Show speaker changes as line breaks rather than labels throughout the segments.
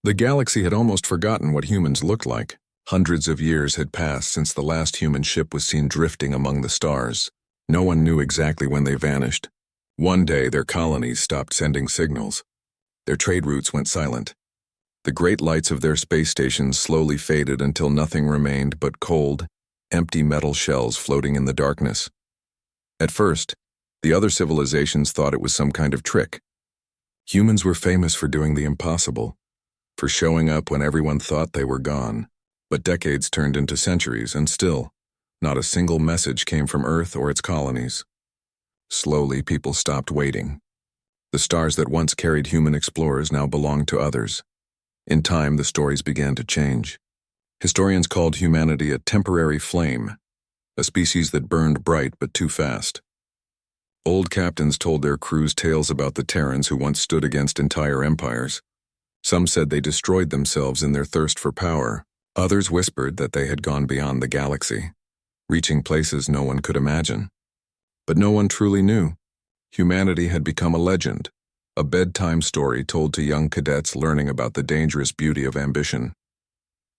The galaxy had almost forgotten what humans looked like. Hundreds of years had passed since the last human ship was seen drifting among the stars. No one knew exactly when they vanished. One day, their colonies stopped sending signals. Their trade routes went silent. The great lights of their space stations slowly faded until nothing remained but cold, empty metal shells floating in the darkness. At first, the other civilizations thought it was some kind of trick. Humans were famous for doing the impossible, for showing up when everyone thought they were gone. But decades turned into centuries, and still, not a single message came from Earth or its colonies. Slowly, people stopped waiting. The stars that once carried human explorers now belonged to others. In time, the stories began to change. Historians called humanity a temporary flame, a species that burned bright but too fast. Old captains told their crews tales about the Terrans who once stood against entire empires. Some said they destroyed themselves in their thirst for power. Others whispered that they had gone beyond the galaxy, reaching places no one could imagine. But no one truly knew. Humanity had become a legend, a bedtime story told to young cadets learning about the dangerous beauty of ambition.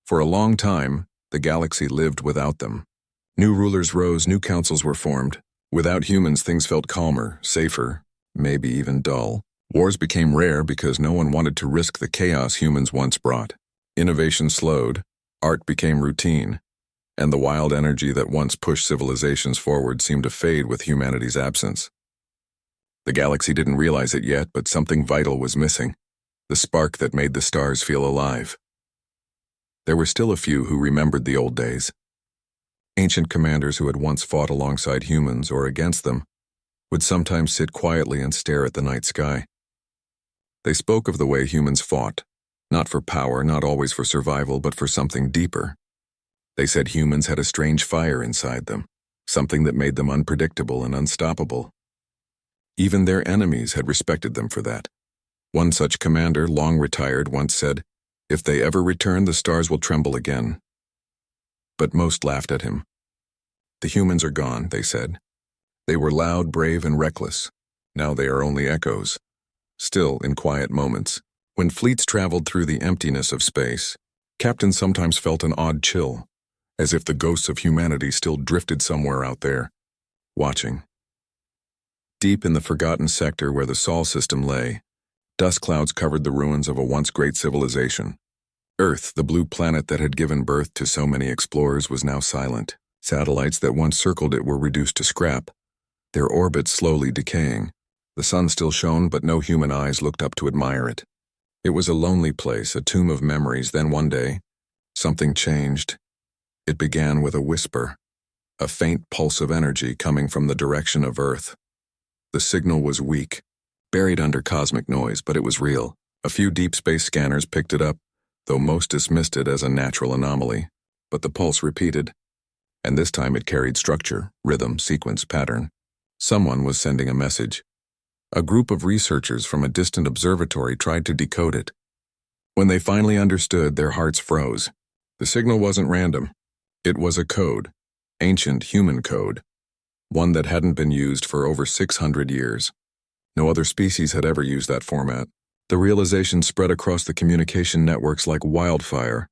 For a long time, the galaxy lived without them. New rulers rose, new councils were formed. Without humans, things felt calmer, safer, maybe even dull. Wars became rare because no one wanted to risk the chaos humans once brought. Innovation slowed. Art became routine, and the wild energy that once pushed civilizations forward seemed to fade with humanity's absence. The galaxy didn't realize it yet, but something vital was missing, the spark that made the stars feel alive. There were still a few who remembered the old days. Ancient commanders who had once fought alongside humans or against them would sometimes sit quietly and stare at the night sky. They spoke of the way humans fought. Not for power, not always for survival, but for something deeper. They said humans had a strange fire inside them, something that made them unpredictable and unstoppable. Even their enemies had respected them for that. One such commander, long retired, once said, "If they ever return, the stars will tremble again." But most laughed at him. "The humans are gone," they said. "They were loud, brave, and reckless. Now they are only echoes." Still, in quiet moments, when fleets traveled through the emptiness of space, captains sometimes felt an odd chill, as if the ghosts of humanity still drifted somewhere out there, watching. Deep in the forgotten sector where the Sol system lay, dust clouds covered the ruins of a once great civilization. Earth, the blue planet that had given birth to so many explorers, was now silent. Satellites that once circled it were reduced to scrap, their orbits slowly decaying. The sun still shone, but no human eyes looked up to admire it. It was a lonely place, a tomb of memories. Then one day, something changed. It began with a whisper, a faint pulse of energy coming from the direction of Earth. The signal was weak, buried under cosmic noise, but it was real. A few deep space scanners picked it up, though most dismissed it as a natural anomaly. But the pulse repeated, and this time it carried structure, rhythm, sequence, pattern. Someone was sending a message. A group of researchers from a distant observatory tried to decode it. When they finally understood, their hearts froze. The signal wasn't random. It was a code, ancient human code, one that hadn't been used for over 600 years. No other species had ever used that format. The realization spread across the communication networks like wildfire.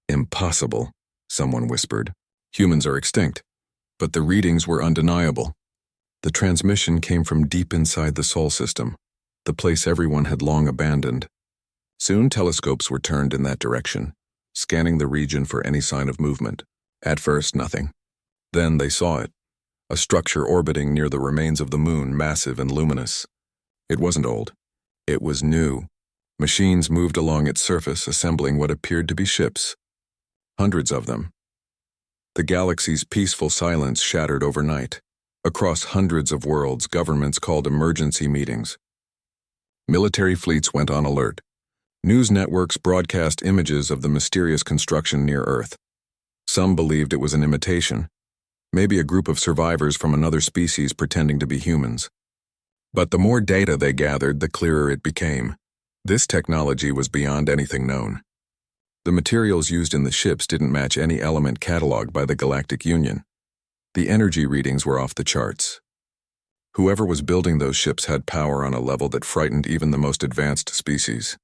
"Impossible," someone whispered. "Humans are extinct." But the readings were undeniable. The transmission came from deep inside the Sol system, the place everyone had long abandoned. Soon telescopes were turned in that direction, scanning the region for any sign of movement. At first, nothing. Then they saw it, a structure orbiting near the remains of the moon, massive and luminous. It wasn't old. It was new. Machines moved along its surface, assembling what appeared to be ships. Hundreds of them. The galaxy's peaceful silence shattered overnight. Across hundreds of worlds, governments called emergency meetings. Military fleets went on alert. News networks broadcast images of the mysterious construction near Earth. Some believed it was an imitation, maybe a group of survivors from another species pretending to be humans. But the more data they gathered, the clearer it became. This technology was beyond anything known. The materials used in the ships didn't match any element cataloged by the Galactic Union. The energy readings were off the charts. Whoever was building those ships had power on a level that frightened even the most advanced species.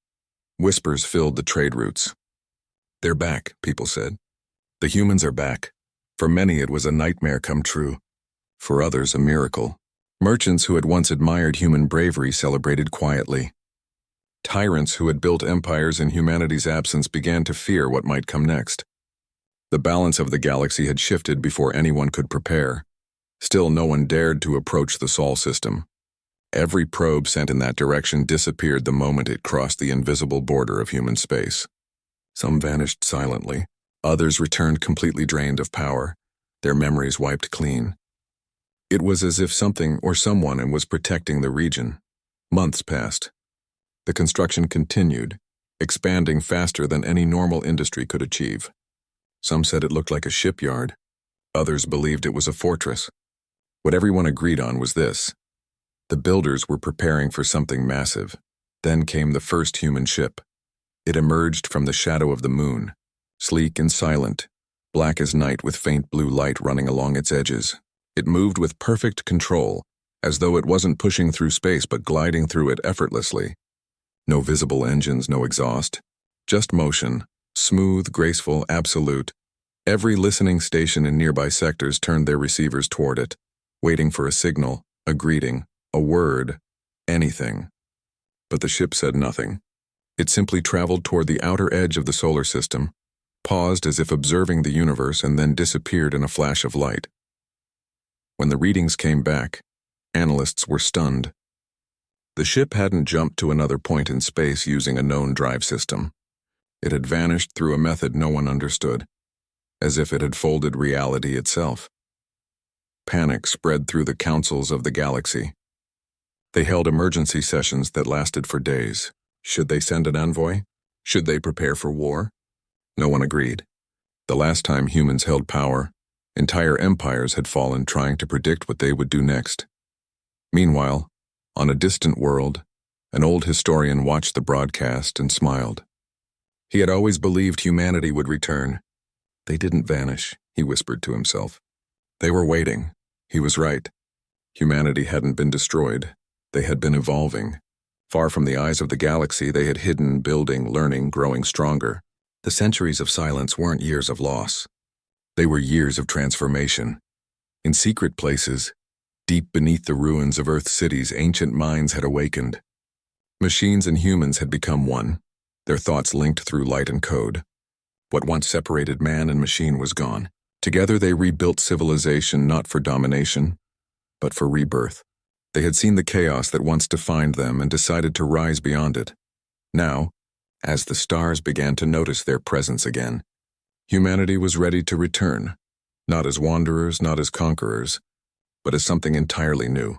Whispers filled the trade routes. "They're back," people said. "The humans are back." For many it was a nightmare come true. For others, a miracle. Merchants who had once admired human bravery celebrated quietly. Tyrants who had built empires in humanity's absence began to fear what might come next. The balance of the galaxy had shifted before anyone could prepare. Still, no one dared to approach the Sol system. Every probe sent in that direction disappeared the moment it crossed the invisible border of human space. Some vanished silently. Others returned completely drained of power, their memories wiped clean. It was as if something or someone was protecting the region. Months passed. The construction continued, expanding faster than any normal industry could achieve. Some said it looked like a shipyard. Others believed it was a fortress. What everyone agreed on was this: the builders were preparing for something massive. Then came the first human ship. It emerged from the shadow of the moon, sleek and silent, black as night with faint blue light running along its edges. It moved with perfect control, as though it wasn't pushing through space but gliding through it effortlessly. No visible engines, no exhaust, just motion, smooth, graceful, absolute. Every listening station in nearby sectors turned their receivers toward it, waiting for a signal, a greeting, a word, anything. But the ship said nothing. It simply traveled toward the outer edge of the solar system, paused as if observing the universe, and then disappeared in a flash of light. When the readings came back, analysts were stunned. The ship hadn't jumped to another point in space using a known drive system. It had vanished through a method no one understood, as if it had folded reality itself. Panic spread through the councils of the galaxy. They held emergency sessions that lasted for days. Should they send an envoy? Should they prepare for war? No one agreed. The last time humans held power, entire empires had fallen trying to predict what they would do next. Meanwhile, on a distant world, an old historian watched the broadcast and smiled. He had always believed humanity would return. They didn't vanish, he whispered to himself. They were waiting. He was right. Humanity hadn't been destroyed. They had been evolving. Far from the eyes of the galaxy, they had hidden, building, learning, growing stronger. The centuries of silence weren't years of loss. They were years of transformation. In secret places, deep beneath the ruins of Earth's cities, ancient minds had awakened. Machines and humans had become one, their thoughts linked through light and code. What once separated man and machine was gone. Together they rebuilt civilization not for domination, but for rebirth. They had seen the chaos that once defined them and decided to rise beyond it. Now, as the stars began to notice their presence again, humanity was ready to return, not as wanderers, not as conquerors, but as something entirely new.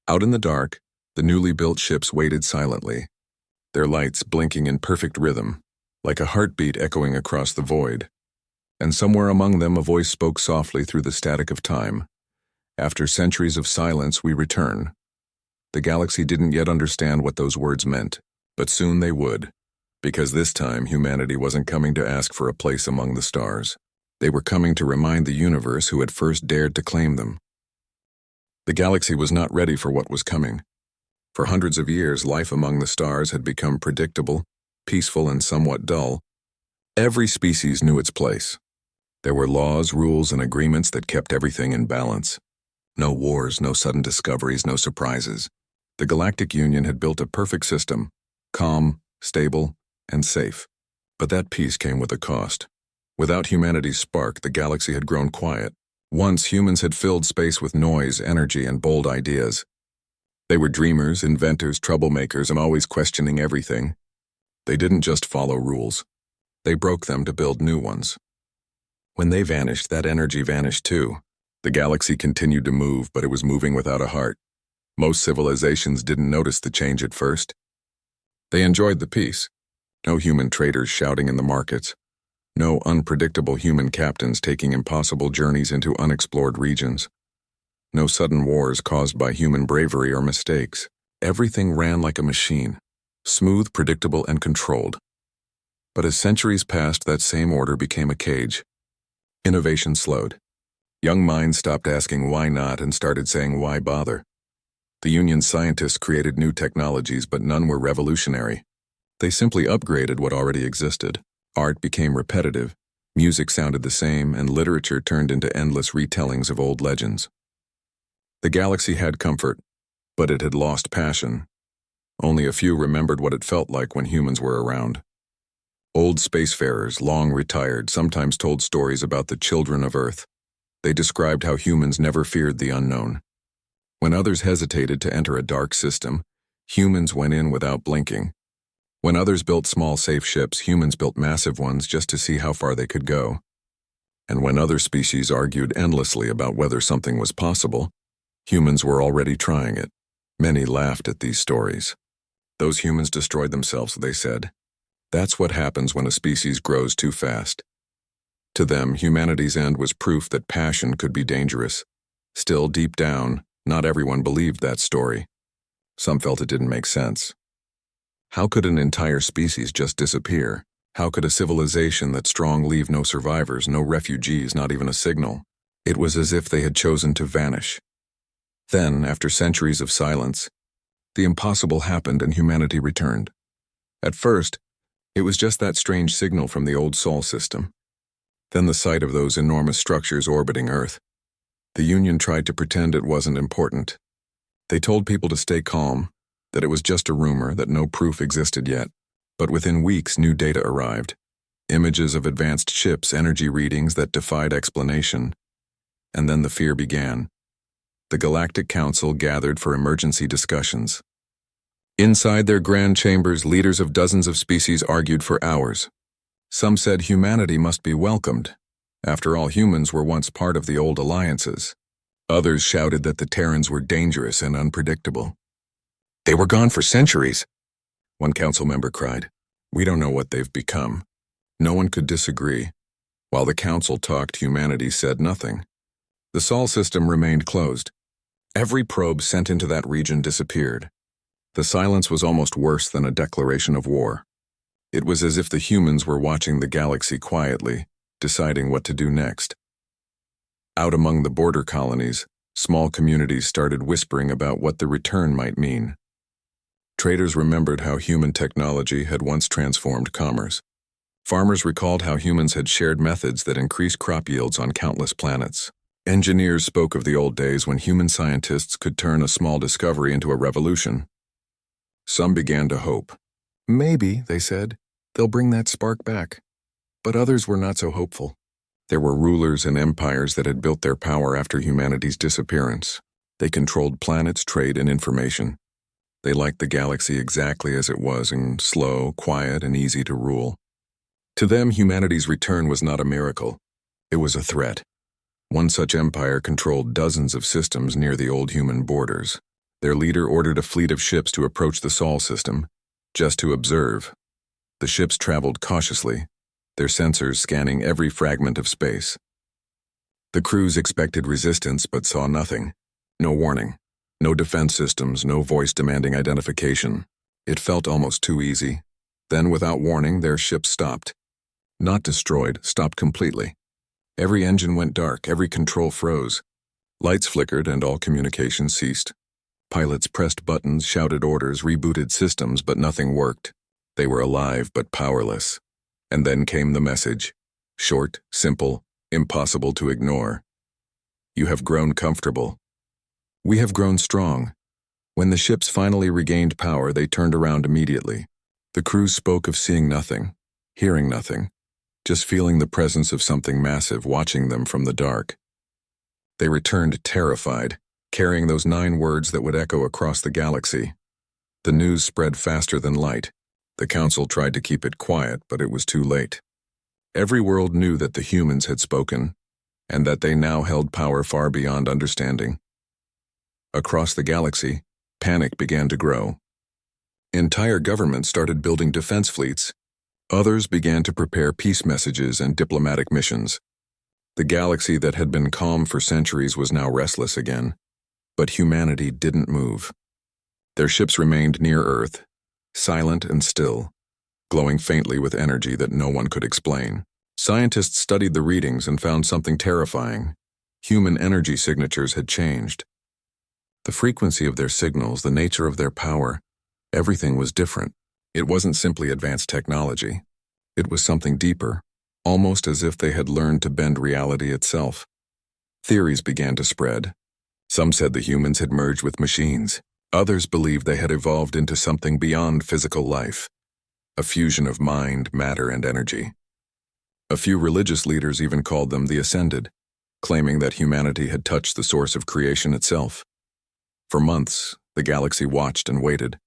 Out in the dark, the newly built ships waited silently, their lights blinking in perfect rhythm, like a heartbeat echoing across the void. And somewhere among them a voice spoke softly through the static of time. After centuries of silence, we return. The galaxy didn't yet understand what those words meant, but soon they would, because this time humanity wasn't coming to ask for a place among the stars. They were coming to remind the universe who had first dared to claim them. The galaxy was not ready for what was coming. For hundreds of years, life among the stars had become predictable, peaceful, and somewhat dull. Every species knew its place. There were laws, rules, and agreements that kept everything in balance. No wars, no sudden discoveries, no surprises. The Galactic Union had built a perfect system, calm, stable, and safe. But that peace came with a cost. Without humanity's spark, the galaxy had grown quiet. Once, humans had filled space with noise, energy, and bold ideas. They were dreamers, inventors, troublemakers, and always questioning everything. They didn't just follow rules. They broke them to build new ones. When they vanished, that energy vanished too. The galaxy continued to move, but it was moving without a heart. Most civilizations didn't notice the change at first. They enjoyed the peace. No human traders shouting in the markets. No unpredictable human captains taking impossible journeys into unexplored regions. No sudden wars caused by human bravery or mistakes. Everything ran like a machine, smooth, predictable, and controlled. But as centuries passed, that same order became a cage. Innovation slowed. Young minds stopped asking why not and started saying why bother. The Union's scientists created new technologies, but none were revolutionary. They simply upgraded what already existed. Art became repetitive, music sounded the same, and literature turned into endless retellings of old legends. The galaxy had comfort, but it had lost passion. Only a few remembered what it felt like when humans were around. Old spacefarers, long retired, sometimes told stories about the children of Earth. They described how humans never feared the unknown. When others hesitated to enter a dark system, humans went in without blinking. When others built small safe ships, humans built massive ones just to see how far they could go. And when other species argued endlessly about whether something was possible, humans were already trying it. Many laughed at these stories. Those humans destroyed themselves, they said. That's what happens when a species grows too fast. To them, humanity's end was proof that passion could be dangerous. Still, deep down, not everyone believed that story. Some felt it didn't make sense. How could an entire species just disappear? How could a civilization that strong leave no survivors, no refugees, not even a signal? It was as if they had chosen to vanish. Then, after centuries of silence, the impossible happened and humanity returned. At first, it was just that strange signal from the old Sol system. Then the sight of those enormous structures orbiting Earth. The Union tried to pretend it wasn't important. They told people to stay calm, that it was just a rumor, that no proof existed yet. But within weeks, new data arrived. Images of advanced ships, energy readings that defied explanation. And then the fear began. The Galactic Council gathered for emergency discussions. Inside their grand chambers, leaders of dozens of species argued for hours. Some said humanity must be welcomed. After all, humans were once part of the old alliances. Others shouted that the Terrans were dangerous and unpredictable. They were gone for centuries, one council member cried. We don't know what they've become. No one could disagree. While the council talked, humanity said nothing. The Sol system remained closed. Every probe sent into that region disappeared. The silence was almost worse than a declaration of war. It was as if the humans were watching the galaxy quietly, deciding what to do next. Out among the border colonies, small communities started whispering about what the return might mean. Traders remembered how human technology had once transformed commerce. Farmers recalled how humans had shared methods that increased crop yields on countless planets. Engineers spoke of the old days when human scientists could turn a small discovery into a revolution. Some began to hope. Maybe, they said, they'll bring that spark back. But others were not so hopeful. There were rulers and empires that had built their power after humanity's disappearance. They controlled planets, trade, and information. They liked the galaxy exactly as it was, and slow, quiet, and easy to rule. To them, humanity's return was not a miracle. It was a threat. One such empire controlled dozens of systems near the old human borders. Their leader ordered a fleet of ships to approach the Sol system, just to observe. The ships traveled cautiously, their sensors scanning every fragment of space. The crews expected resistance but saw nothing. No warning, no defense systems, no voice demanding identification. It felt almost too easy. Then, without warning, their ships stopped. Not destroyed, stopped completely. Every engine went dark, every control froze. Lights flickered and all communication ceased. Pilots pressed buttons, shouted orders, rebooted systems, but nothing worked. They were alive but powerless. And then came the message. Short, simple, impossible to ignore. You have grown comfortable. We have grown strong. When the ships finally regained power, they turned around immediately. The crews spoke of seeing nothing, hearing nothing, just feeling the presence of something massive watching them from the dark. They returned terrified, carrying those 9 words that would echo across the galaxy. The news spread faster than light. The council tried to keep it quiet, but it was too late. Every world knew that the humans had spoken, and that they now held power far beyond understanding. Across the galaxy, panic began to grow. Entire governments started building defense fleets. Others began to prepare peace messages and diplomatic missions. The galaxy that had been calm for centuries was now restless again. But humanity didn't move. Their ships remained near Earth, silent and still, glowing faintly with energy that no one could explain. Scientists studied the readings and found something terrifying. Human energy signatures had changed. The frequency of their signals, the nature of their power, everything was different. It wasn't simply advanced technology. It was something deeper, almost as if they had learned to bend reality itself. Theories began to spread. Some said the humans had merged with machines. Others believed they had evolved into something beyond physical life, a fusion of mind, matter, and energy. A few religious leaders even called them the Ascended, claiming that humanity had touched the source of creation itself. For months, the galaxy watched and waited,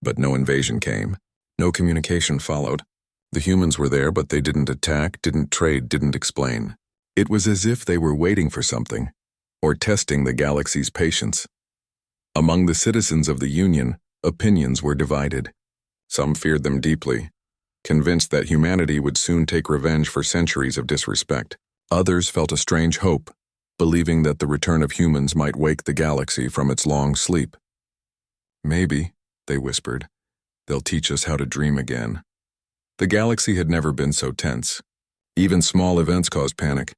but no invasion came. No communication followed. The humans were there, but they didn't attack, didn't trade, didn't explain. It was as if they were waiting for something, or testing the galaxy's patience. Among the citizens of the Union, opinions were divided. Some feared them deeply, convinced that humanity would soon take revenge for centuries of disrespect. Others felt a strange hope, believing that the return of humans might wake the galaxy from its long sleep. Maybe, they whispered, they'll teach us how to dream again. The galaxy had never been so tense. Even small events caused panic.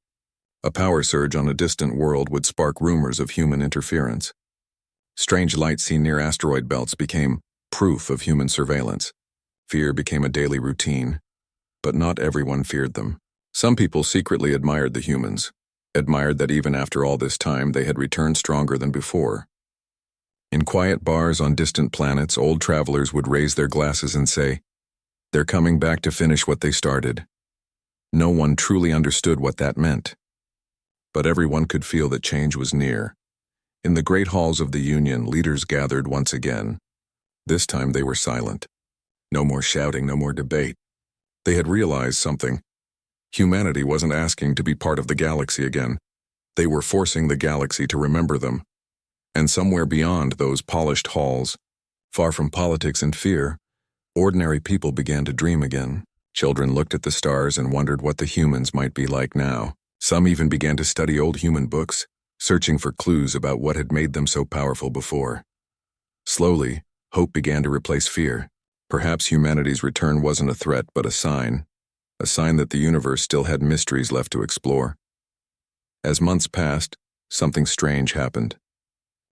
A power surge on a distant world would spark rumors of human interference. Strange lights seen near asteroid belts became proof of human surveillance. Fear became a daily routine, but not everyone feared them. Some people secretly admired the humans, admired that even after all this time they had returned stronger than before. In quiet bars on distant planets, old travelers would raise their glasses and say, "They're coming back to finish what they started." No one truly understood what that meant. But everyone could feel that change was near. In the great halls of the Union, leaders gathered once again. This time they were silent. No more shouting, no more debate. They had realized something. Humanity wasn't asking to be part of the galaxy again. They were forcing the galaxy to remember them. And somewhere beyond those polished halls, far from politics and fear, ordinary people began to dream again. Children looked at the stars and wondered what the humans might be like now. Some even began to study old human books, searching for clues about what had made them so powerful before. Slowly, hope began to replace fear. Perhaps humanity's return wasn't a threat but a sign that the universe still had mysteries left to explore. As months passed, something strange happened.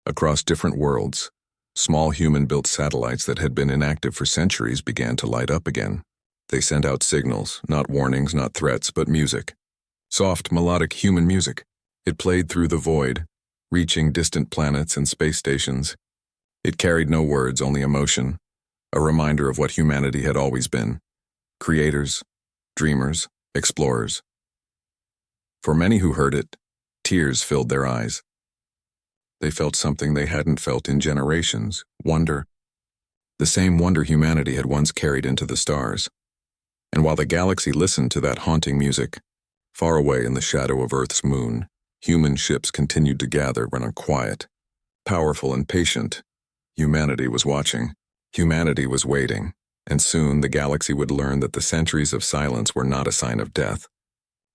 Across different worlds, small human-built satellites that had been inactive for centuries began to light up again. They sent out signals, not warnings, not threats, but music. Soft, melodic human music. It played through the void, reaching distant planets and space stations. It carried no words, only emotion, a reminder of what humanity had always been. Creators, dreamers, explorers. For many who heard it, tears filled their eyes. They felt something they hadn't felt in generations, wonder. The same wonder humanity had once carried into the stars. And while the galaxy listened to that haunting music, far away in the shadow of Earth's moon, human ships continued to gather when quiet, powerful and patient. Humanity was watching. Humanity was waiting. And soon the galaxy would learn that the centuries of silence were not a sign of death,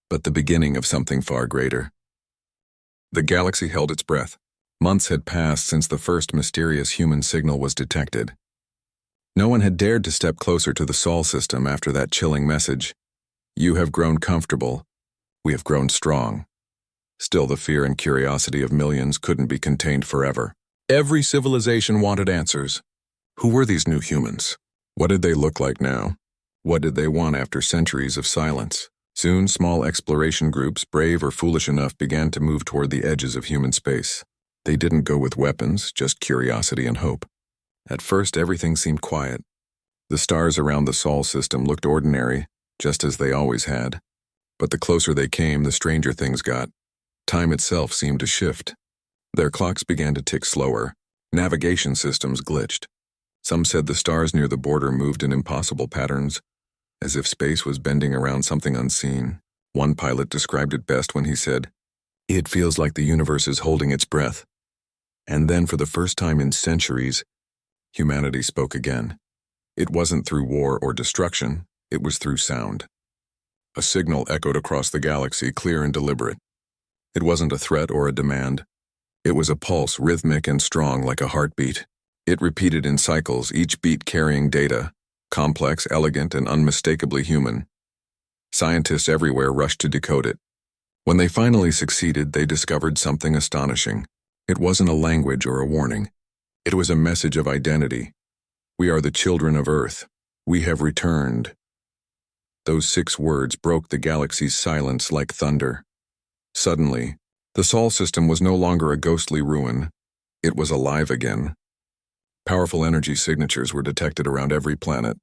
but the beginning of something far greater. The galaxy held its breath. Months had passed since the first mysterious human signal was detected. No one had dared to step closer to the Sol system after that chilling message. "You have grown comfortable. We have grown strong." Still, the fear and curiosity of millions couldn't be contained forever. Every civilization wanted answers. Who were these new humans? What did they look like now? What did they want after centuries of silence? Soon, small exploration groups, brave or foolish enough, began to move toward the edges of human space. They didn't go with weapons, just curiosity and hope. At first, everything seemed quiet. The stars around the Sol system looked ordinary, just as they always had. But the closer they came, the stranger things got. Time itself seemed to shift. Their clocks began to tick slower. Navigation systems glitched. Some said the stars near the border moved in impossible patterns, as if space was bending around something unseen. One pilot described it best when he said, "It feels like the universe is holding its breath." And then, for the first time in centuries, humanity spoke again. It wasn't through war or destruction, it was through sound. A signal echoed across the galaxy, clear and deliberate. It wasn't a threat or a demand. It was a pulse, rhythmic and strong like a heartbeat. It repeated in cycles, each beat carrying data, complex, elegant, and unmistakably human. Scientists everywhere rushed to decode it. When they finally succeeded, they discovered something astonishing. It wasn't a language or a warning. It was a message of identity. We are the children of Earth. We have returned. Those 6 words broke the galaxy's silence like thunder. Suddenly, the Sol system was no longer a ghostly ruin. It was alive again. Powerful energy signatures were detected around every planet.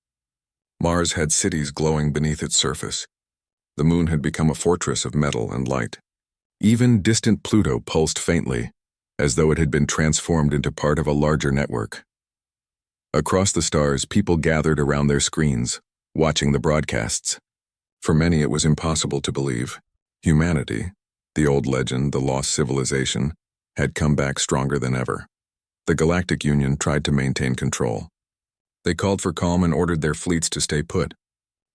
Mars had cities glowing beneath its surface. The moon had become a fortress of metal and light. Even distant Pluto pulsed faintly, as though it had been transformed into part of a larger network. Across the stars, people gathered around their screens, watching the broadcasts. For many, it was impossible to believe. Humanity, the old legend, the lost civilization, had come back stronger than ever. The Galactic Union tried to maintain control. They called for calm and ordered their fleets to stay put.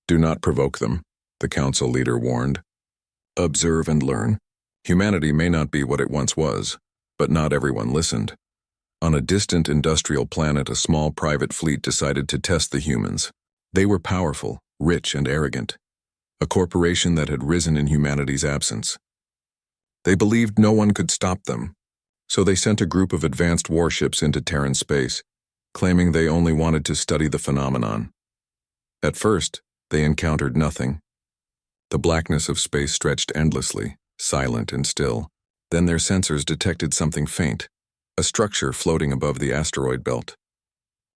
Do not provoke them, the council leader warned. Observe and learn. Humanity may not be what it once was, but not everyone listened. On a distant industrial planet, a small private fleet decided to test the humans. They were powerful, rich, and arrogant. A corporation that had risen in humanity's absence. They believed no one could stop them, so they sent a group of advanced warships into Terran space, claiming they only wanted to study the phenomenon. At first, they encountered nothing. The blackness of space stretched endlessly, silent and still. Then their sensors detected something faint, a structure floating above the asteroid belt.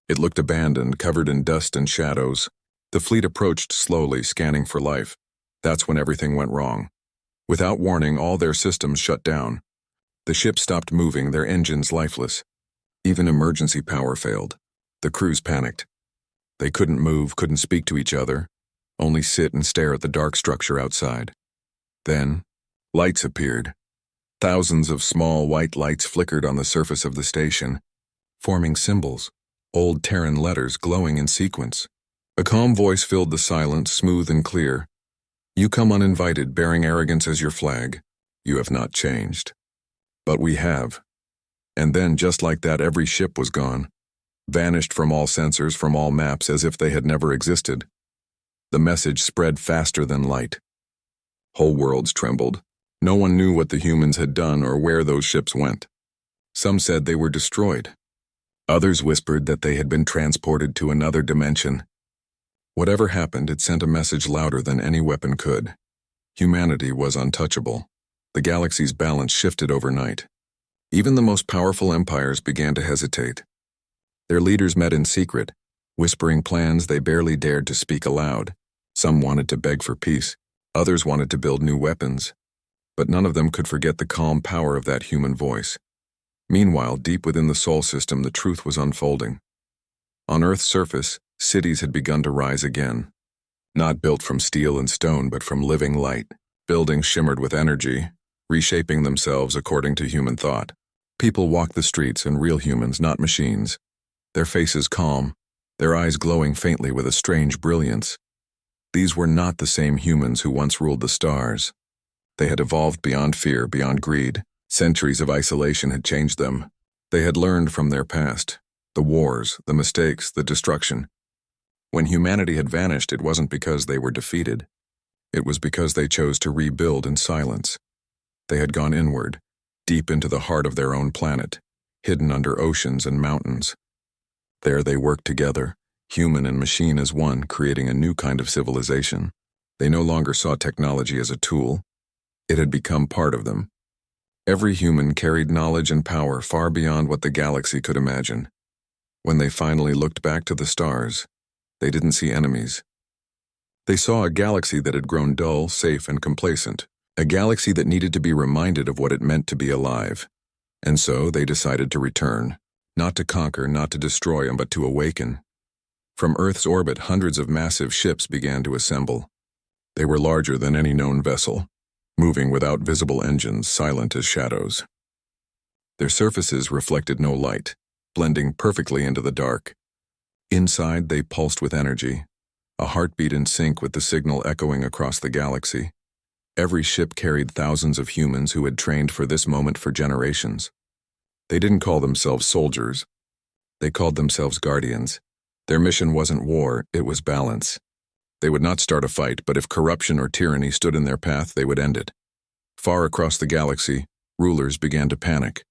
It looked abandoned, covered in dust and shadows. The fleet approached slowly, scanning for life. That's when everything went wrong. Without warning, all their systems shut down. The ship stopped moving, their engines lifeless. Even emergency power failed. The crews panicked. They couldn't move, couldn't speak to each other, only sit and stare at the dark structure outside. Then, lights appeared. Thousands of small white lights flickered on the surface of the station, forming symbols, old Terran letters glowing in sequence. A calm voice filled the silence, smooth and clear. You come uninvited, bearing arrogance as your flag. You have not changed. But we have. And then, just like that, every ship was gone, vanished from all sensors, from all maps, as if they had never existed. The message spread faster than light. Whole worlds trembled. No one knew what the humans had done or where those ships went. Some said they were destroyed. Others whispered that they had been transported to another dimension. Whatever happened, it sent a message louder than any weapon could. Humanity was untouchable. The galaxy's balance shifted overnight. Even the most powerful empires began to hesitate. Their leaders met in secret, whispering plans they barely dared to speak aloud. Some wanted to beg for peace. Others wanted to build new weapons. But none of them could forget the calm power of that human voice. Meanwhile, deep within the Sol system, the truth was unfolding. On Earth's surface, cities had begun to rise again. Not built from steel and stone, but from living light. Buildings shimmered with energy, reshaping themselves according to human thought. People walked the streets, and real humans, not machines. Their faces calm, their eyes glowing faintly with a strange brilliance. These were not the same humans who once ruled the stars. They had evolved beyond fear, beyond greed. Centuries of isolation had changed them. They had learned from their past, the wars, the mistakes, the destruction. When humanity had vanished, it wasn't because they were defeated. It was because they chose to rebuild in silence. They had gone inward, deep into the heart of their own planet, hidden under oceans and mountains. There they worked together, human and machine as one, creating a new kind of civilization. They no longer saw technology as a tool. It had become part of them. Every human carried knowledge and power far beyond what the galaxy could imagine. When they finally looked back to the stars, they didn't see enemies. They saw a galaxy that had grown dull, safe, and complacent. A galaxy that needed to be reminded of what it meant to be alive. And so they decided to return. Not to conquer, not to destroy, but to awaken. From Earth's orbit, hundreds of massive ships began to assemble. They were larger than any known vessel, moving without visible engines, silent as shadows. Their surfaces reflected no light, blending perfectly into the dark. Inside, they pulsed with energy, a heartbeat in sync with the signal echoing across the galaxy. Every ship carried thousands of humans who had trained for this moment for generations. They didn't call themselves soldiers. They called themselves guardians. Their mission wasn't war, it was balance. They would not start a fight, but if corruption or tyranny stood in their path, they would end it. Far across the galaxy, rulers began to panic.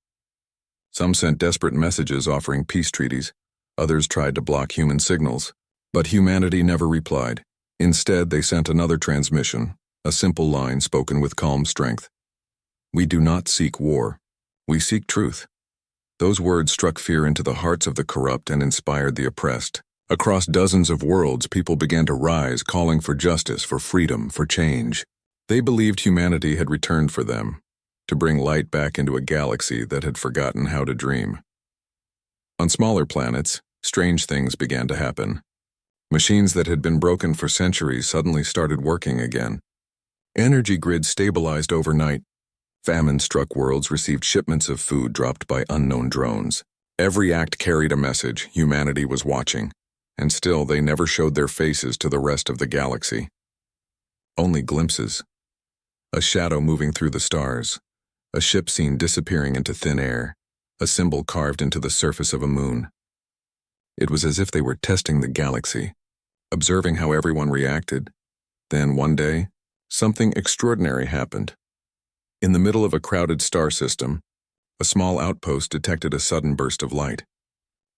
Some sent desperate messages offering peace treaties. Others tried to block human signals. But humanity never replied. Instead, they sent another transmission, a simple line spoken with calm strength. "We do not seek war. We seek truth." Those words struck fear into the hearts of the corrupt and inspired the oppressed. Across dozens of worlds, people began to rise, calling for justice, for freedom, for change. They believed humanity had returned for them, to bring light back into a galaxy that had forgotten how to dream. On smaller planets, strange things began to happen. Machines that had been broken for centuries suddenly started working again. Energy grids stabilized overnight. Famine-struck worlds received shipments of food dropped by unknown drones. Every act carried a message. Humanity was watching, and still they never showed their faces to the rest of the galaxy. Only glimpses. A shadow moving through the stars, a ship seen disappearing into thin air, a symbol carved into the surface of a moon. It was as if they were testing the galaxy, observing how everyone reacted. Then, one day, something extraordinary happened. In the middle of a crowded star system, a small outpost detected a sudden burst of light.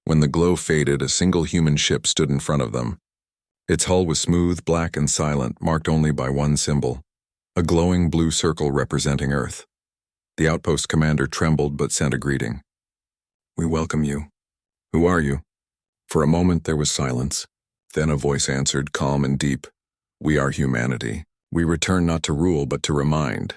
When the glow faded, a single human ship stood in front of them. Its hull was smooth, black, and silent, marked only by one symbol, a glowing blue circle representing Earth. The outpost commander trembled but sent a greeting. "We welcome you. Who are you?" For a moment there was silence. Then a voice answered, calm and deep. "We are humanity. We return not to rule but to remind."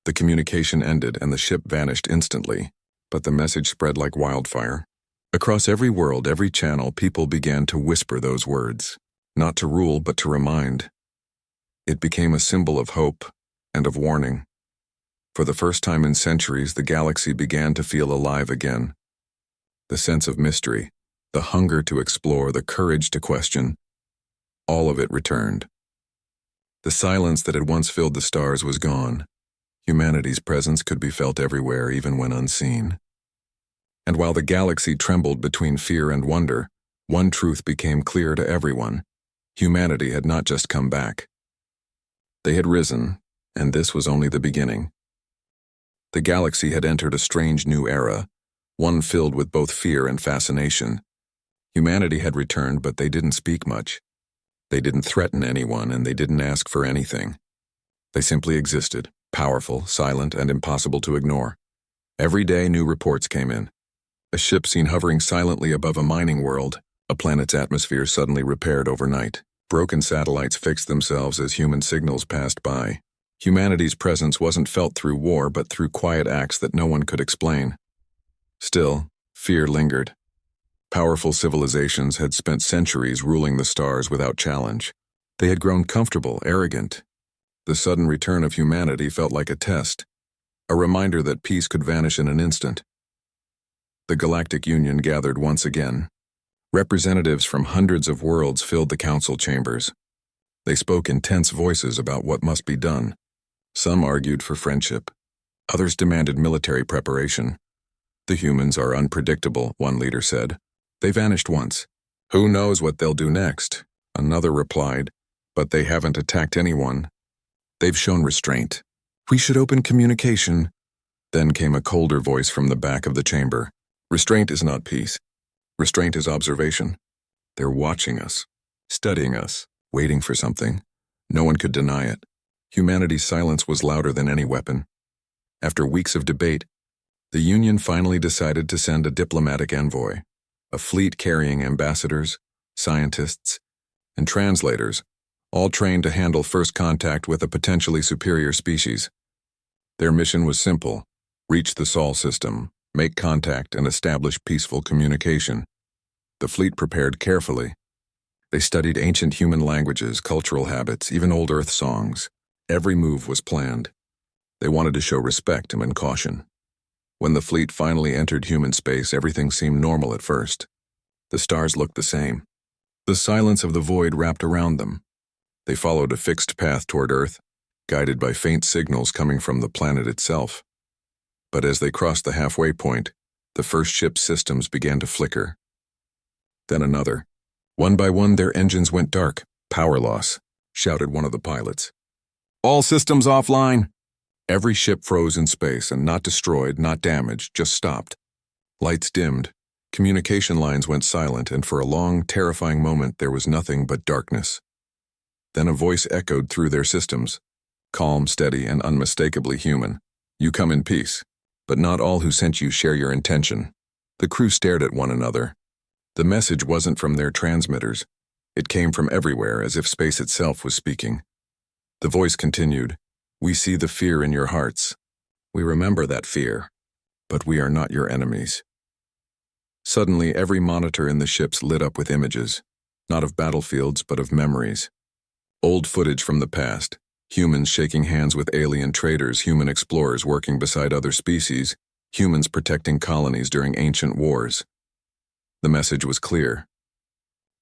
The communication ended and the ship vanished instantly, but the message spread like wildfire. Across every world, every channel, people began to whisper those words. Not to rule but to remind. It became a symbol of hope and of warning. For the first time in centuries, the galaxy began to feel alive again. The sense of mystery, the hunger to explore, the courage to question, all of it returned. The silence that had once filled the stars was gone. Humanity's presence could be felt everywhere, even when unseen. And while the galaxy trembled between fear and wonder, one truth became clear to everyone. Humanity had not just come back. They had risen, and this was only the beginning. The galaxy had entered a strange new era, one filled with both fear and fascination. Humanity had returned, but they didn't speak much. They didn't threaten anyone, and they didn't ask for anything. They simply existed, powerful, silent, and impossible to ignore. Every day, new reports came in. A ship seen hovering silently above a mining world, a planet's atmosphere suddenly repaired overnight. Broken satellites fixed themselves as human signals passed by. Humanity's presence wasn't felt through war, but through quiet acts that no one could explain. Still, fear lingered. Powerful civilizations had spent centuries ruling the stars without challenge. They had grown comfortable, arrogant. The sudden return of humanity felt like a test, a reminder that peace could vanish in an instant. The Galactic Union gathered once again. Representatives from hundreds of worlds filled the council chambers. They spoke in tense voices about what must be done. Some argued for friendship. Others demanded military preparation. "The humans are unpredictable," one leader said. "They vanished once. Who knows what they'll do next?" Another replied, "But they haven't attacked anyone. They've shown restraint. We should open communication." Then came a colder voice from the back of the chamber. "Restraint is not peace. Restraint is observation. They're watching us, studying us, waiting for something. No one could deny it. Humanity's silence was louder than any weapon." After weeks of debate, the Union finally decided to send a diplomatic envoy, a fleet carrying ambassadors, scientists, and translators, all trained to handle first contact with a potentially superior species. Their mission was simple: reach the Sol system, make contact, and establish peaceful communication. The fleet prepared carefully. They studied ancient human languages, cultural habits, even old Earth songs. Every move was planned. They wanted to show respect and caution. When the fleet finally entered human space, everything seemed normal at first. The stars looked the same. The silence of the void wrapped around them. They followed a fixed path toward Earth, guided by faint signals coming from the planet itself. But as they crossed the halfway point, the first ship's systems began to flicker. Then another. One by one, their engines went dark. "Power loss," shouted one of the pilots. "All systems offline." Every ship froze in space, and not destroyed, not damaged, just stopped. Lights dimmed. Communication lines went silent, and for a long, terrifying moment there was nothing but darkness. Then a voice echoed through their systems, calm, steady, and unmistakably human. "You come in peace, but not all who sent you share your intention." The crew stared at one another. The message wasn't from their transmitters. It came from everywhere, as if space itself was speaking. The voice continued, "We see the fear in your hearts. We remember that fear, but we are not your enemies." Suddenly, every monitor in the ships lit up with images, not of battlefields, but of memories. Old footage from the past, humans shaking hands with alien traders, human explorers working beside other species, humans protecting colonies during ancient wars. The message was clear.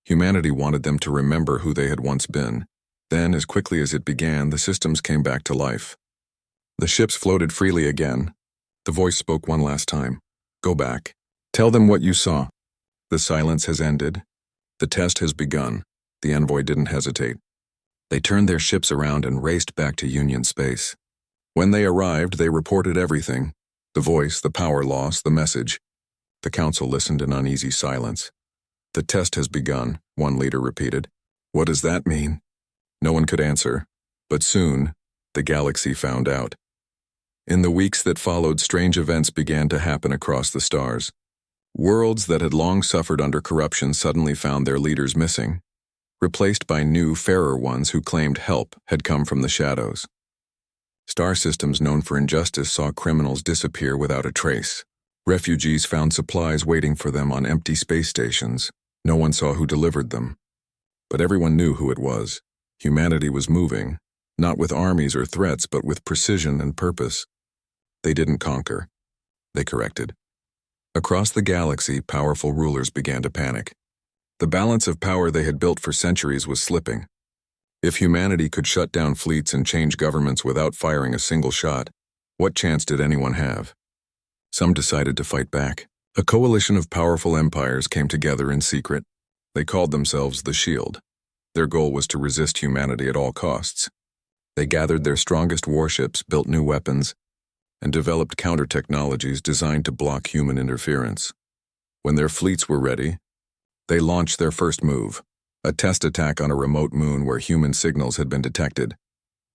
Humanity wanted them to remember who they had once been. Then, as quickly as it began, the systems came back to life. The ships floated freely again. The voice spoke one last time. "Go back. Tell them what you saw. The silence has ended. The test has begun." The envoy didn't hesitate. They turned their ships around and raced back to Union space. When they arrived, they reported everything. The voice, the power loss, the message. The council listened in uneasy silence. "The test has begun," one leader repeated. "What does that mean?" No one could answer, but soon, the galaxy found out. In the weeks that followed, strange events began to happen across the stars. Worlds that had long suffered under corruption suddenly found their leaders missing. Replaced by new, fairer ones who claimed help had come from the shadows. Star systems known for injustice saw criminals disappear without a trace. Refugees found supplies waiting for them on empty space stations. No one saw who delivered them. But everyone knew who it was. Humanity was moving, not with armies or threats, but with precision and purpose. They didn't conquer. They corrected. Across the galaxy, powerful rulers began to panic. The balance of power they had built for centuries was slipping. If humanity could shut down fleets and change governments without firing a single shot, what chance did anyone have? Some decided to fight back. A coalition of powerful empires came together in secret. They called themselves the Shield. Their goal was to resist humanity at all costs. They gathered their strongest warships, built new weapons, and developed counter-technologies designed to block human interference. When their fleets were ready, they launched their first move, a test attack on a remote moon where human signals had been detected.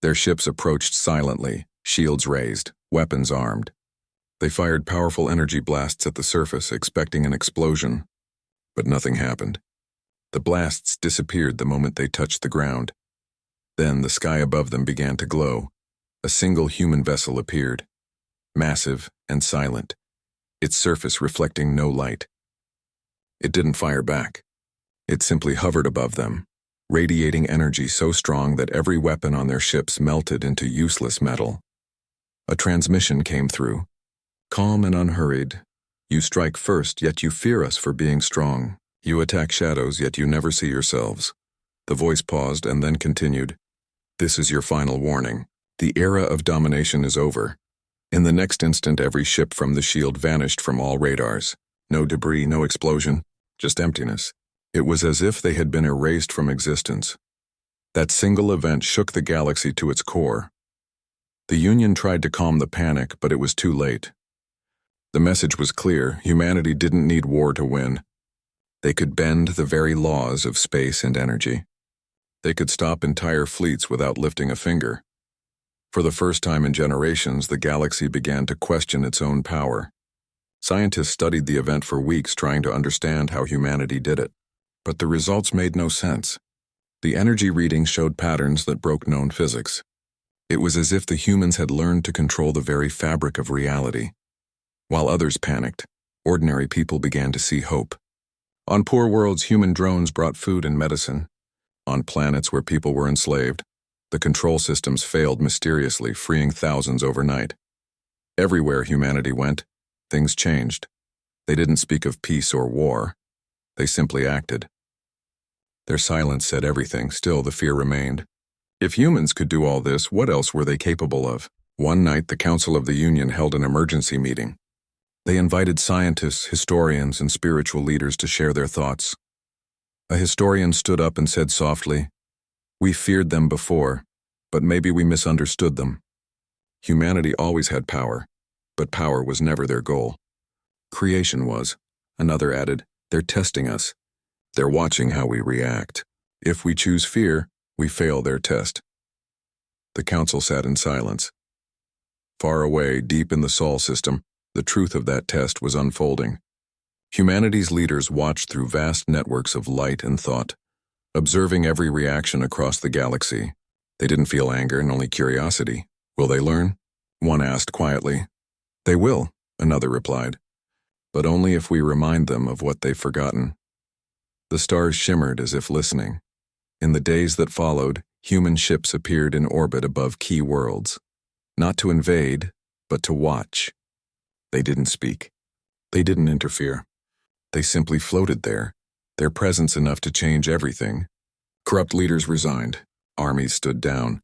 Their ships approached silently, shields raised, weapons armed. They fired powerful energy blasts at the surface, expecting an explosion. But nothing happened. The blasts disappeared the moment they touched the ground. Then the sky above them began to glow. A single human vessel appeared, massive and silent, its surface reflecting no light. It didn't fire back. It simply hovered above them, radiating energy so strong that every weapon on their ships melted into useless metal. A transmission came through. "Calm and unhurried. You strike first, yet you fear us for being strong. You attack shadows, yet you never see yourselves." The voice paused and then continued. "This is your final warning. The era of domination is over." In the next instant, every ship from the Shield vanished from all radars. No debris, no explosion, just emptiness. It was as if they had been erased from existence. That single event shook the galaxy to its core. The Union tried to calm the panic, but it was too late. The message was clear: humanity didn't need war to win. They could bend the very laws of space and energy. They could stop entire fleets without lifting a finger. For the first time in generations, the galaxy began to question its own power. Scientists studied the event for weeks, trying to understand how humanity did it. But the results made no sense. The energy readings showed patterns that broke known physics. It was as if the humans had learned to control the very fabric of reality. While others panicked, ordinary people began to see hope. On poor worlds, human drones brought food and medicine. On planets where people were enslaved, the control systems failed mysteriously, freeing thousands overnight. Everywhere humanity went, things changed. They didn't speak of peace or war. They simply acted. Their silence said everything. Still, the fear remained. If humans could do all this, what else were they capable of? One night, the Council of the Union held an emergency meeting. They invited scientists, historians, and spiritual leaders to share their thoughts. A historian stood up and said softly, "We feared them before, but maybe we misunderstood them. Humanity always had power, but power was never their goal. Creation was. Another added, "They're testing us. They're watching how we react. If we choose fear, we fail their test." The council sat in silence. Far away, deep in the Sol system, the truth of that test was unfolding. Humanity's leaders watched through vast networks of light and thought, observing every reaction across the galaxy. They didn't feel anger and only curiosity. "Will they learn?" one asked quietly. "They will," another replied, "but only if we remind them of what they've forgotten." The stars shimmered as if listening. In the days that followed, human ships appeared in orbit above key worlds, not to invade, but to watch. They didn't speak. They didn't interfere. They simply floated there, their presence enough to change everything. Corrupt leaders resigned. Armies stood down.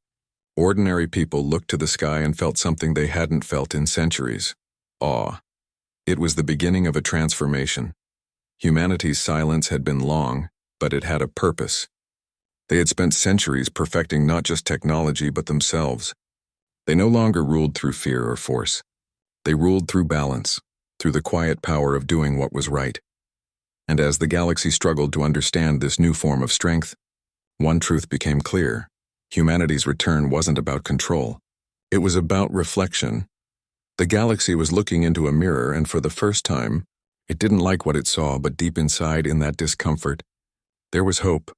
Ordinary people looked to the sky and felt something they hadn't felt in centuries: awe. It was the beginning of a transformation. Humanity's silence had been long, but it had a purpose. They had spent centuries perfecting not just technology but themselves. They no longer ruled through fear or force. They ruled through balance, through the quiet power of doing what was right. And as the galaxy struggled to understand this new form of strength, one truth became clear: humanity's return wasn't about control. It was about reflection. The galaxy was looking into a mirror, and for the first time, it didn't like what it saw, but deep inside, in that discomfort, there was hope.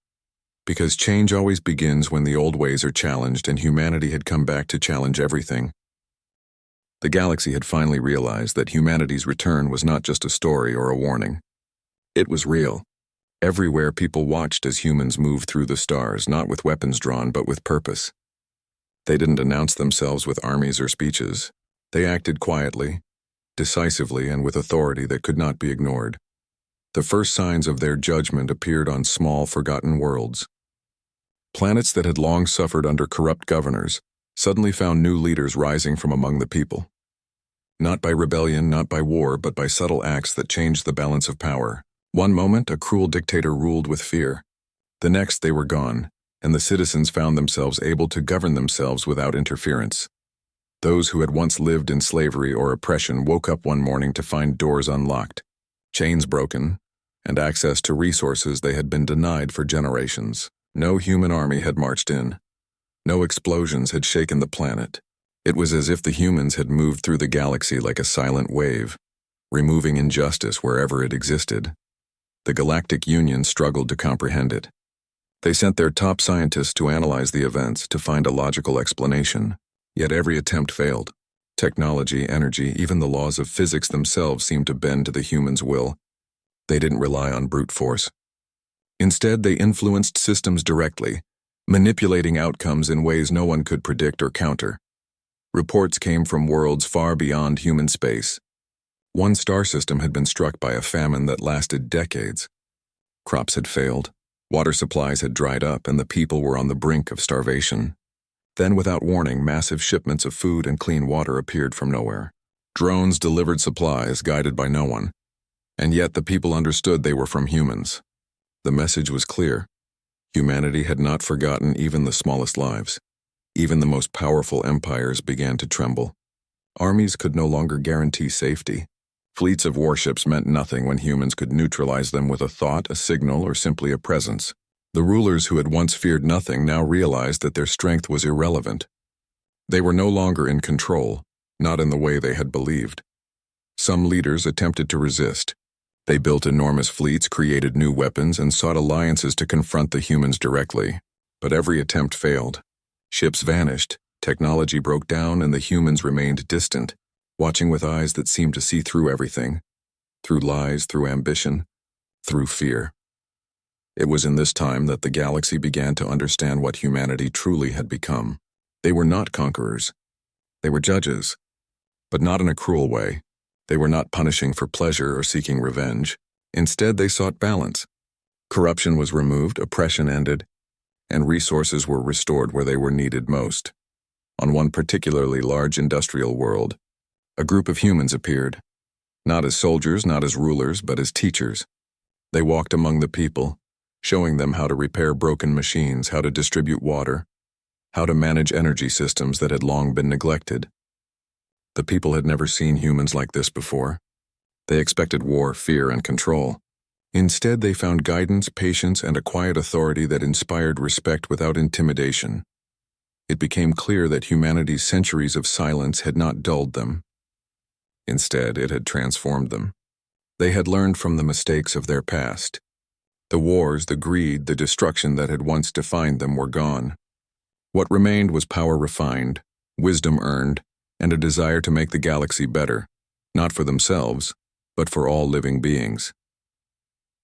Because change always begins when the old ways are challenged, and humanity had come back to challenge everything. The galaxy had finally realized that humanity's return was not just a story or a warning. It was real. Everywhere people watched as humans moved through the stars, not with weapons drawn, but with purpose. They didn't announce themselves with armies or speeches. They acted quietly, decisively, and with authority that could not be ignored. The first signs of their judgment appeared on small, forgotten worlds. Planets that had long suffered under corrupt governors suddenly found new leaders rising from among the people. Not by rebellion, not by war, but by subtle acts that changed the balance of power. One moment, a cruel dictator ruled with fear. The next, they were gone, and the citizens found themselves able to govern themselves without interference. Those who had once lived in slavery or oppression woke up one morning to find doors unlocked, chains broken, and access to resources they had been denied for generations. No human army had marched in. No explosions had shaken the planet. It was as if the humans had moved through the galaxy like a silent wave, removing injustice wherever it existed. The Galactic Union struggled to comprehend it. They sent their top scientists to analyze the events, to find a logical explanation. Yet every attempt failed. Technology, energy, even the laws of physics themselves seemed to bend to the humans' will. They didn't rely on brute force. Instead, they influenced systems directly, manipulating outcomes in ways no one could predict or counter. Reports came from worlds far beyond human space. One star system had been struck by a famine that lasted decades. Crops had failed, water supplies had dried up, and the people were on the brink of starvation. Then, without warning, massive shipments of food and clean water appeared from nowhere. Drones delivered supplies, guided by no one. And yet the people understood they were from humans. The message was clear. Humanity had not forgotten even the smallest lives. Even the most powerful empires began to tremble. Armies could no longer guarantee safety. Fleets of warships meant nothing when humans could neutralize them with a thought, a signal, or simply a presence. The rulers who had once feared nothing now realized that their strength was irrelevant. They were no longer in control, not in the way they had believed. Some leaders attempted to resist. They built enormous fleets, created new weapons, and sought alliances to confront the humans directly. But every attempt failed. Ships vanished, technology broke down, and the humans remained distant, watching with eyes that seemed to see through everything. Through lies, through ambition, through fear. It was in this time that the galaxy began to understand what humanity truly had become. They were not conquerors. They were judges, but not in a cruel way. They were not punishing for pleasure or seeking revenge. Instead, they sought balance. Corruption was removed, oppression ended, and resources were restored where they were needed most. On one particularly large industrial world, a group of humans appeared, not as soldiers, not as rulers, but as teachers. They walked among the people, showing them how to repair broken machines, how to distribute water, how to manage energy systems that had long been neglected. The people had never seen humans like this before. They expected war, fear, and control. Instead, they found guidance, patience, and a quiet authority that inspired respect without intimidation. It became clear that humanity's centuries of silence had not dulled them. Instead, it had transformed them. They had learned from the mistakes of their past. The wars, the greed, the destruction that had once defined them were gone. What remained was power refined, wisdom earned, and a desire to make the galaxy better, not for themselves, but for all living beings.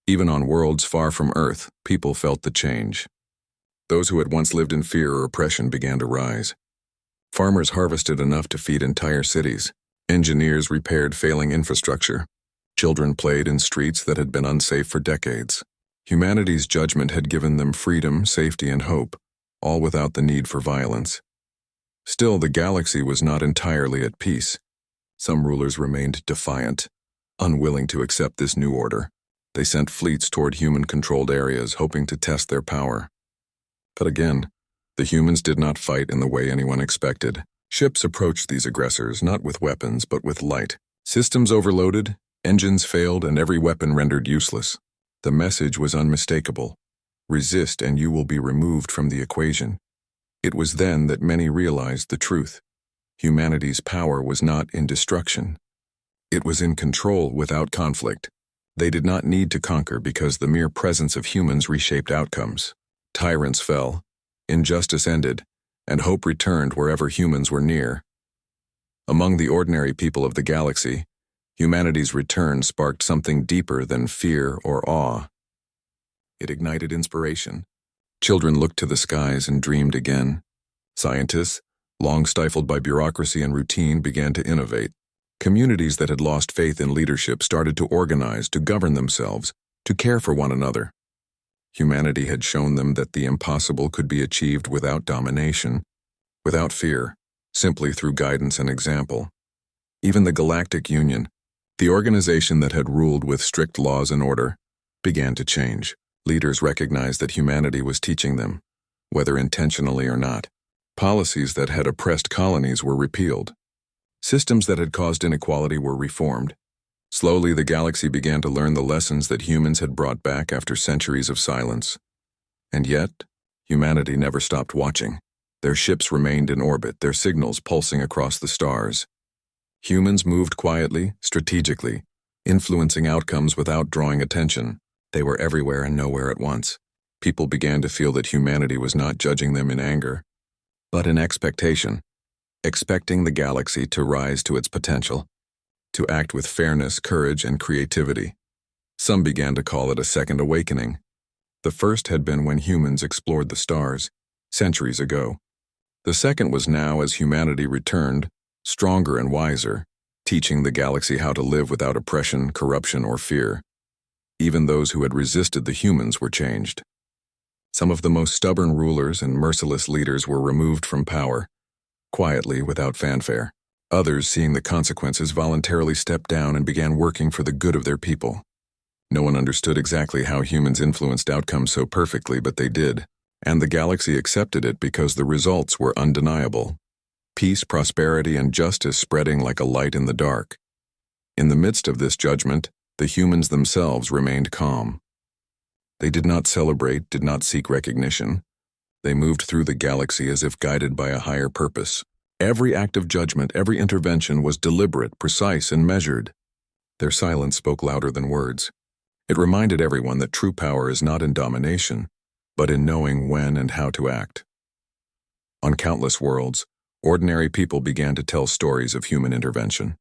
Even on worlds far from Earth, people felt the change. Those who had once lived in fear or oppression began to rise. Farmers harvested enough to feed entire cities. Engineers repaired failing infrastructure. Children played in streets that had been unsafe for decades. Humanity's judgment had given them freedom, safety, and hope, all without the need for violence. Still, the galaxy was not entirely at peace. Some rulers remained defiant, unwilling to accept this new order. They sent fleets toward human-controlled areas, hoping to test their power. But again, the humans did not fight in the way anyone expected. Ships approached these aggressors not with weapons, but with light. Systems overloaded, engines failed, and every weapon rendered useless. The message was unmistakable. Resist and you will be removed from the equation. It was then that many realized the truth. Humanity's power was not in destruction. It was in control without conflict. They did not need to conquer because the mere presence of humans reshaped outcomes. Tyrants fell, injustice ended, and hope returned wherever humans were near. Among the ordinary people of the galaxy, humanity's return sparked something deeper than fear or awe. It ignited inspiration. Children looked to the skies and dreamed again. Scientists, long stifled by bureaucracy and routine, began to innovate. Communities that had lost faith in leadership started to organize, to govern themselves, to care for one another. Humanity had shown them that the impossible could be achieved without domination, without fear, simply through guidance and example. Even the Galactic Union, the organization that had ruled with strict laws and order, began to change. Leaders recognized that humanity was teaching them, whether intentionally or not. Policies that had oppressed colonies were repealed. Systems that had caused inequality were reformed. Slowly, the galaxy began to learn the lessons that humans had brought back after centuries of silence. And yet, humanity never stopped watching. Their ships remained in orbit, their signals pulsing across the stars. Humans moved quietly, strategically, influencing outcomes without drawing attention. They were everywhere and nowhere at once. People began to feel that humanity was not judging them in anger, but in expectation, expecting the galaxy to rise to its potential, to act with fairness, courage, and creativity. Some began to call it a second awakening. The first had been when humans explored the stars, centuries ago. The second was now as humanity returned, stronger and wiser, teaching the galaxy how to live without oppression, corruption, or fear. Even those who had resisted the humans were changed. Some of the most stubborn rulers and merciless leaders were removed from power, quietly, without fanfare. Others, seeing the consequences, voluntarily stepped down and began working for the good of their people. No one understood exactly how humans influenced outcomes so perfectly, but they did, and the galaxy accepted it because the results were undeniable. Peace, prosperity, and justice spreading like a light in the dark. In the midst of this judgment, the humans themselves remained calm. They did not celebrate, did not seek recognition. They moved through the galaxy as if guided by a higher purpose. Every act of judgment, every intervention was deliberate, precise, and measured. Their silence spoke louder than words. It reminded everyone that true power is not in domination, but in knowing when and how to act. On countless worlds, ordinary people began to tell stories of human intervention.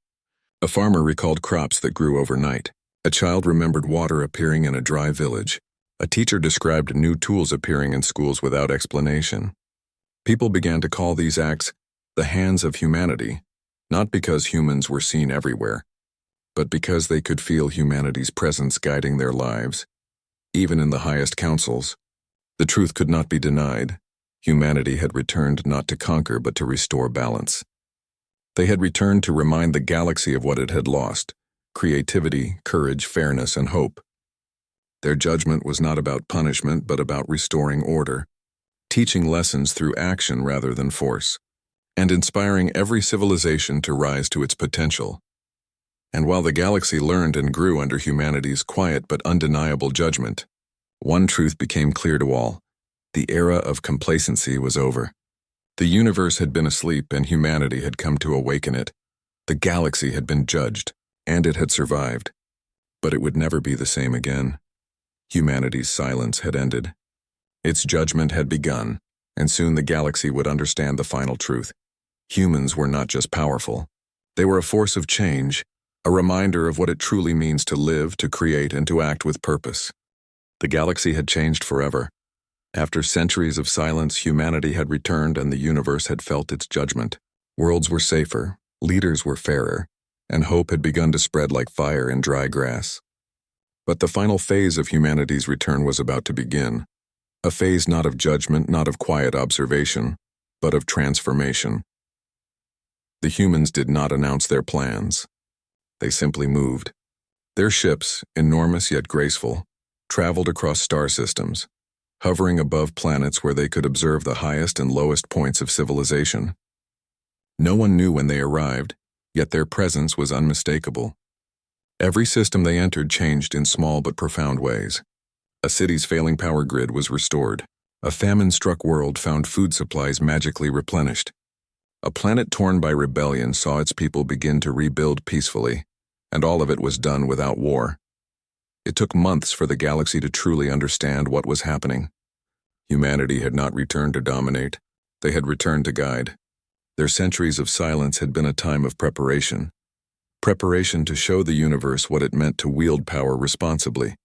A farmer recalled crops that grew overnight. A child remembered water appearing in a dry village. A teacher described new tools appearing in schools without explanation. People began to call these acts the hands of humanity, not because humans were seen everywhere, but because they could feel humanity's presence guiding their lives. Even in the highest councils, the truth could not be denied. Humanity had returned not to conquer but to restore balance. They had returned to remind the galaxy of what it had lost: creativity, courage, fairness, and hope. Their judgment was not about punishment but about restoring order, teaching lessons through action rather than force, and inspiring every civilization to rise to its potential. And while the galaxy learned and grew under humanity's quiet but undeniable judgment, one truth became clear to all. The era of complacency was over. The universe had been asleep and humanity had come to awaken it. The galaxy had been judged, and it had survived. But it would never be the same again. Humanity's silence had ended. Its judgment had begun, and soon the galaxy would understand the final truth. Humans were not just powerful. They were a force of change, a reminder of what it truly means to live, to create, and to act with purpose. The galaxy had changed forever. After centuries of silence, humanity had returned and the universe had felt its judgment. Worlds were safer, leaders were fairer, and hope had begun to spread like fire in dry grass. But the final phase of humanity's return was about to begin. A phase not of judgment, not of quiet observation, but of transformation. The humans did not announce their plans. They simply moved. Their ships, enormous yet graceful, traveled across star systems, hovering above planets where they could observe the highest and lowest points of civilization. No one knew when they arrived, yet their presence was unmistakable. Every system they entered changed in small but profound ways. A city's failing power grid was restored. A famine-struck world found food supplies magically replenished. A planet torn by rebellion saw its people begin to rebuild peacefully, and all of it was done without war. It took months for the galaxy to truly understand what was happening. Humanity had not returned to dominate. They had returned to guide. Their centuries of silence had been a time of preparation. Preparation to show the universe what it meant to wield power responsibly.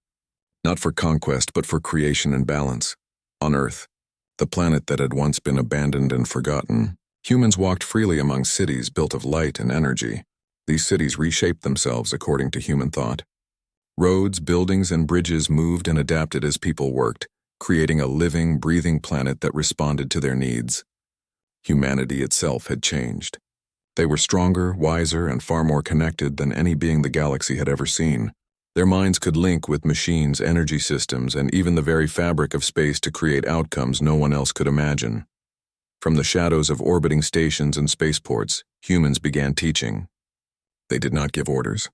Not for conquest, but for creation and balance. On Earth, the planet that had once been abandoned and forgotten, humans walked freely among cities built of light and energy. These cities reshaped themselves according to human thought. Roads, buildings, and bridges moved and adapted as people worked, creating a living, breathing planet that responded to their needs. Humanity itself had changed. They were stronger, wiser, and far more connected than any being the galaxy had ever seen. Their minds could link with machines, energy systems, and even the very fabric of space to create outcomes no one else could imagine. From the shadows of orbiting stations and spaceports, humans began teaching. They did not give orders.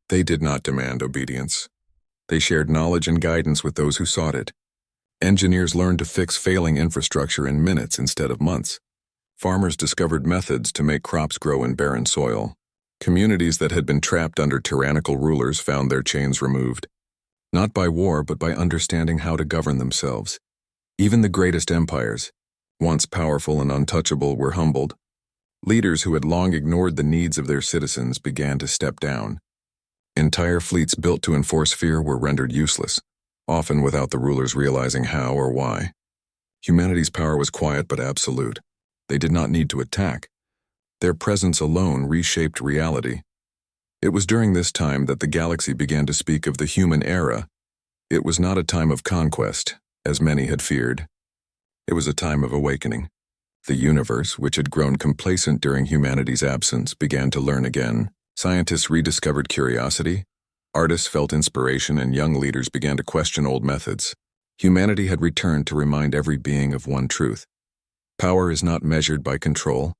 They did not demand obedience. They shared knowledge and guidance with those who sought it. Engineers learned to fix failing infrastructure in minutes instead of months. Farmers discovered methods to make crops grow in barren soil. Communities that had been trapped under tyrannical rulers found their chains removed. Not by war, but by understanding how to govern themselves. Even the greatest empires, once powerful and untouchable, were humbled. Leaders who had long ignored the needs of their citizens began to step down. Entire fleets built to enforce fear were rendered useless, often without the rulers realizing how or why. Humanity's power was quiet but absolute. They did not need to attack. Their presence alone reshaped reality. It was during this time that the galaxy began to speak of the human era. It was not a time of conquest, as many had feared. It was a time of awakening. The universe, which had grown complacent during humanity's absence, began to learn again. Scientists rediscovered curiosity, artists felt inspiration, and young leaders began to question old methods. Humanity had returned to remind every being of one truth. Power is not measured by control,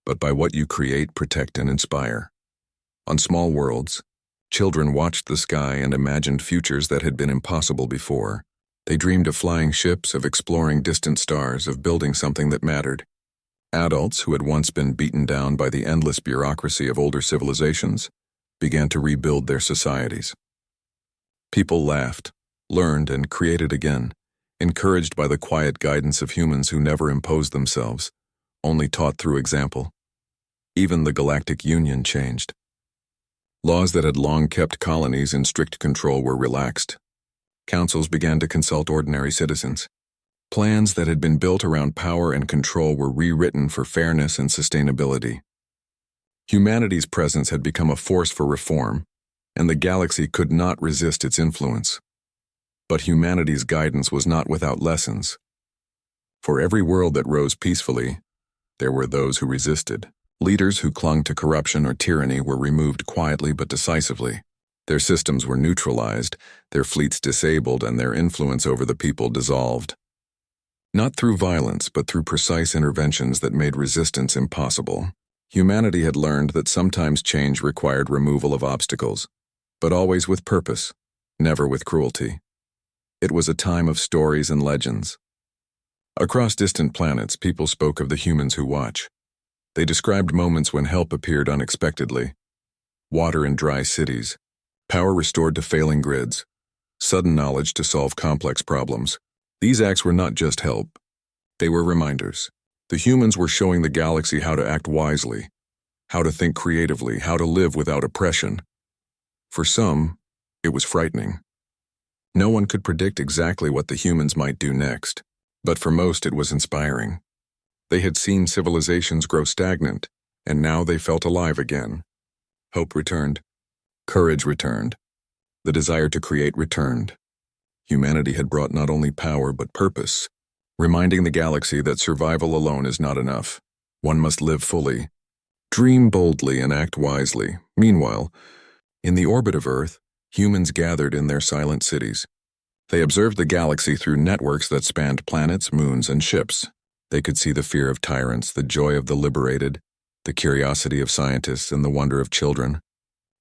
but by what you create, protect, and inspire. On small worlds, children watched the sky and imagined futures that had been impossible before. They dreamed of flying ships, of exploring distant stars, of building something that mattered. Adults, who had once been beaten down by the endless bureaucracy of older civilizations, began to rebuild their societies. People laughed, learned, and created again, encouraged by the quiet guidance of humans who never imposed themselves, only taught through example. Even the Galactic Union changed. Laws that had long kept colonies in strict control were relaxed. Councils began to consult ordinary citizens. Plans that had been built around power and control were rewritten for fairness and sustainability. Humanity's presence had become a force for reform, and the galaxy could not resist its influence. But humanity's guidance was not without lessons. For every world that rose peacefully, there were those who resisted. Leaders who clung to corruption or tyranny were removed quietly but decisively. Their systems were neutralized, their fleets disabled, and their influence over the people dissolved. Not through violence, but through precise interventions that made resistance impossible. Humanity had learned that sometimes change required removal of obstacles, but always with purpose, never with cruelty. It was a time of stories and legends. Across distant planets, people spoke of the humans who watch. They described moments when help appeared unexpectedly. Water in dry cities, power restored to failing grids, sudden knowledge to solve complex problems. These acts were not just help. They were reminders. The humans were showing the galaxy how to act wisely, how to think creatively, how to live without oppression. For some, it was frightening. No one could predict exactly what the humans might do next, but for most it was inspiring. They had seen civilizations grow stagnant, and now they felt alive again. Hope returned. Courage returned. The desire to create returned. Humanity had brought not only power but purpose, reminding the galaxy that survival alone is not enough. One must live fully, dream boldly, and act wisely. Meanwhile, in the orbit of Earth, humans gathered in their silent cities. They observed the galaxy through networks that spanned planets, moons, and ships. They could see the fear of tyrants, the joy of the liberated, the curiosity of scientists, and the wonder of children.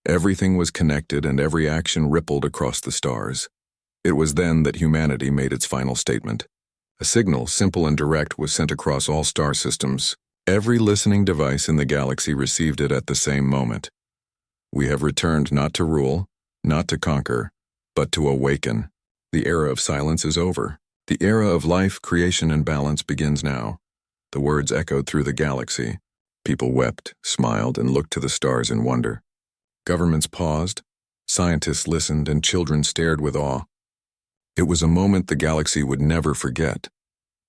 Everything was connected, and every action rippled across the stars. It was then that humanity made its final statement. A signal, simple and direct, was sent across all star systems. Every listening device in the galaxy received it at the same moment. We have returned not to rule, not to conquer, but to awaken. The era of silence is over. The era of life, creation, and balance begins now. The words echoed through the galaxy. People wept, smiled, and looked to the stars in wonder. Governments paused, scientists listened, and children stared with awe. It was a moment the galaxy would never forget.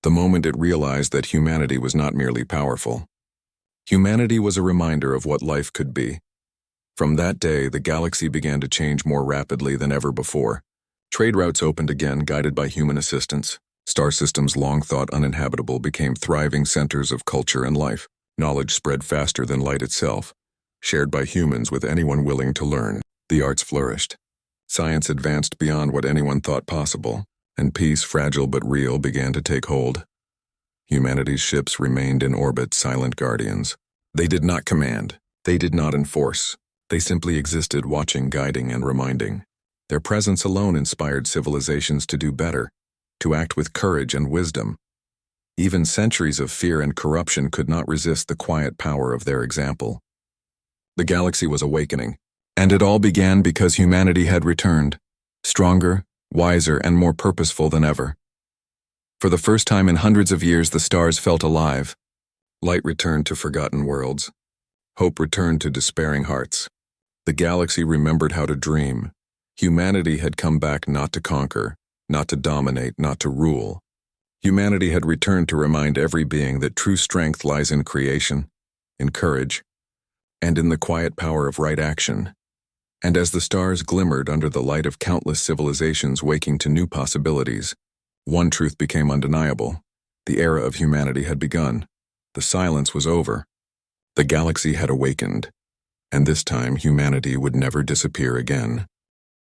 The moment it realized that humanity was not merely powerful. Humanity was a reminder of what life could be. From that day, the galaxy began to change more rapidly than ever before. Trade routes opened again, guided by human assistance. Star systems long thought uninhabitable became thriving centers of culture and life. Knowledge spread faster than light itself, shared by humans with anyone willing to learn. The arts flourished. Science advanced beyond what anyone thought possible, and peace, fragile but real, began to take hold. Humanity's ships remained in orbit, silent guardians. They did not command. They did not enforce. They simply existed, watching, guiding, and reminding. Their presence alone inspired civilizations to do better, to act with courage and wisdom. Even centuries of fear and corruption could not resist the quiet power of their example. The galaxy was awakening, and it all began because humanity had returned, stronger, wiser, and more purposeful than ever. For the first time in hundreds of years, the stars felt alive. Light returned to forgotten worlds. Hope returned to despairing hearts. The galaxy remembered how to dream. Humanity had come back not to conquer, not to dominate, not to rule. Humanity had returned to remind every being that true strength lies in creation, in courage, and in the quiet power of right action. And as the stars glimmered under the light of countless civilizations waking to new possibilities, one truth became undeniable. The era of humanity had begun. The silence was over. The galaxy had awakened, and this time humanity would never disappear again.